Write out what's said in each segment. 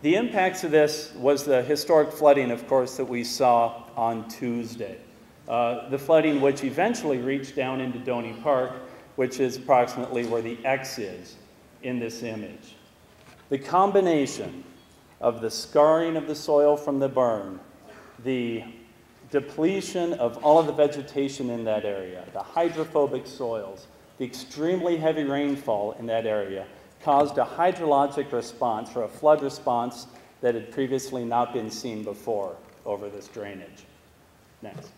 The impacts of this was the historic flooding, of course, that we saw on Tuesday. The flooding which eventually reached down into Doney Park, which is approximately where the X is in this image. The combination of the scarring of the soil from the burn, the depletion of all of the vegetation in that area, the hydrophobic soils, the extremely heavy rainfall in that area caused a hydrologic response, or a flood response, that had previously not been seen before over this drainage. Next.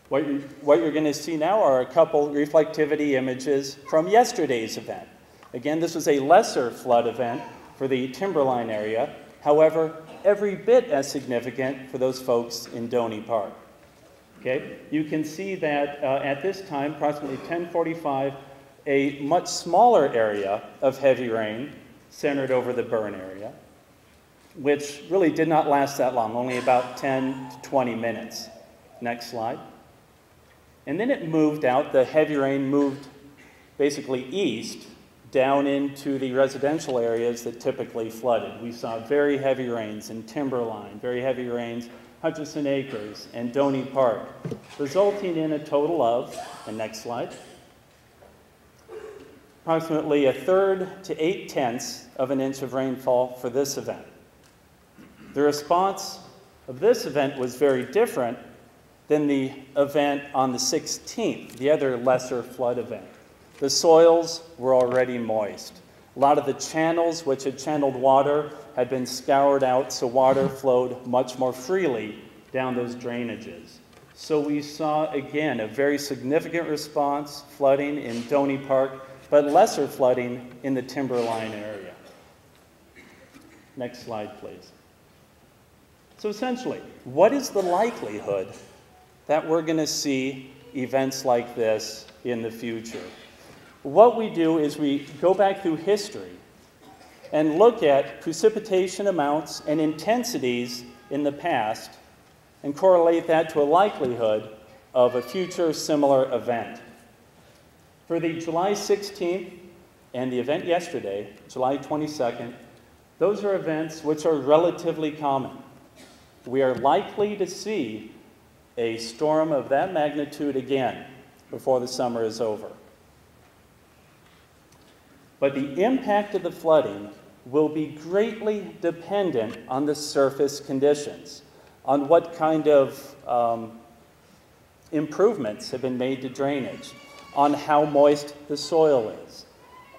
What you're going to see now are a couple reflectivity images from yesterday's event. Again, this was a lesser flood event for the timberline area, however, every bit as significant for those folks in Doney Park. Okay? You can see that at this time, approximately 10:45, a much smaller area of heavy rain centered over the burn area, which really did not last that long, only about 10 to 20 minutes. Next slide. And then it moved out, the heavy rain moved basically east, down into the residential areas that typically flooded. We saw very heavy rains in Timberline, very heavy rains, Hutchison Acres, and Doney Park, resulting in a total of, and next slide, approximately 1/3 to 8/10 of an inch of rainfall for this event. The response of this event was very different than the event on the 16th, the other lesser flood event. The soils were already moist. A lot of the channels which had channeled water had been scoured out, so water flowed much more freely down those drainages. So we saw, again, a very significant response, flooding in Doney Park, but lesser flooding in the Timberline area. Next slide, please. So essentially, what is the likelihood that we're going to see events like this in the future? What we do is we go back through history and look at precipitation amounts and intensities in the past and correlate that to a likelihood of a future similar event. For the July 16th and the event yesterday, July 22nd, those are events which are relatively common. We are likely to see a storm of that magnitude again before the summer is over. But the impact of the flooding will be greatly dependent on the surface conditions, on what kind of improvements have been made to drainage, on how moist the soil is,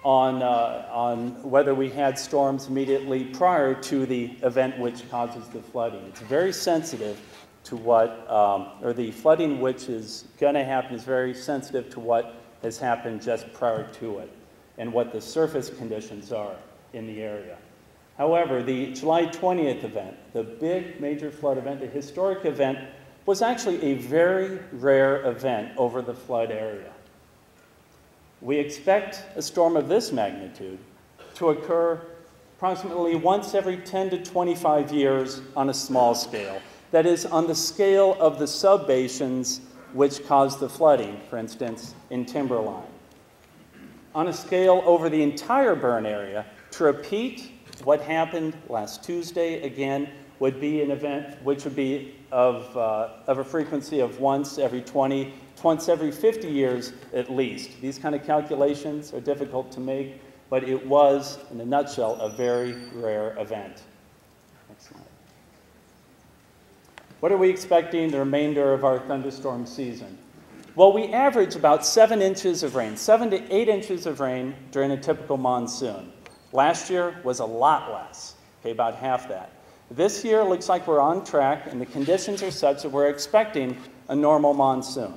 on whether we had storms immediately prior to the event which causes the flooding. It's very sensitive to what, or the flooding which is going to happen is very sensitive to what has happened just prior to it and what the surface conditions are in the area. However, the July 20th event, the big major flood event, the historic event, was actually a very rare event over the flood area. We expect a storm of this magnitude to occur approximately once every 10 to 25 years on a small scale. That is, on the scale of the subbasins which caused the flooding, for instance, in Timberline. On a scale over the entire burn area, to repeat what happened last Tuesday again would be an event which would be of a frequency of once every 20, once every 50 years at least. These kind of calculations are difficult to make, but it was, in a nutshell, a very rare event. Next slide. What are we expecting the remainder of our thunderstorm season? Well, we average about 7 inches of rain, 7 to 8 inches of rain during a typical monsoon. Last year was a lot less, okay, about half that. This year it looks like we're on track, and the conditions are such that we're expecting a normal monsoon.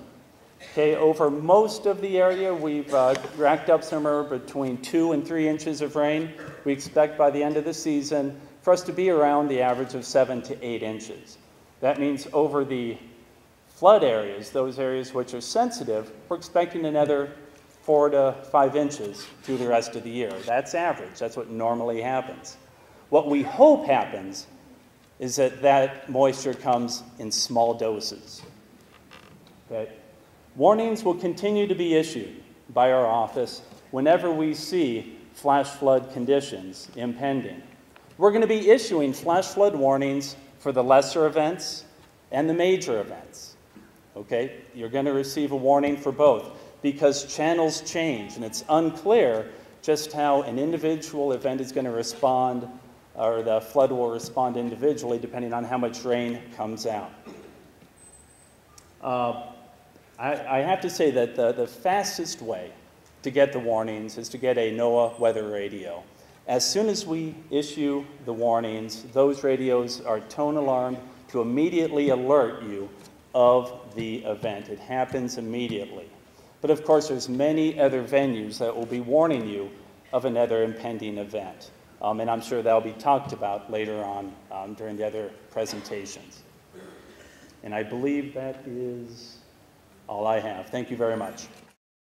Okay, over most of the area, we've racked up somewhere between 2 and 3 inches of rain. We expect by the end of the season for us to be around the average of 7 to 8 inches. That means over the flood areas, those areas which are sensitive, we're expecting another 4 to 5 inches through the rest of the year. That's average. That's what normally happens. What we hope happens is that that moisture comes in small doses. Okay? Warnings will continue to be issued by our office whenever we see flash flood conditions impending. We're going to be issuing flash flood warnings for the lesser events and the major events. Okay? You're going to receive a warning for both because channels change and it's unclear just how an individual event is going to respond, or the flood will respond individually depending on how much rain comes out. I have to say that the fastest way to get the warnings is to get a NOAA weather radio. As soon as we issue the warnings, those radios are tone alarmed to immediately alert you of the event. It happens immediately. But of course, there's many other venues that will be warning you of another impending event. And I'm sure that'll be talked about later on during the other presentations. And I believe that is all I have. Thank you very much.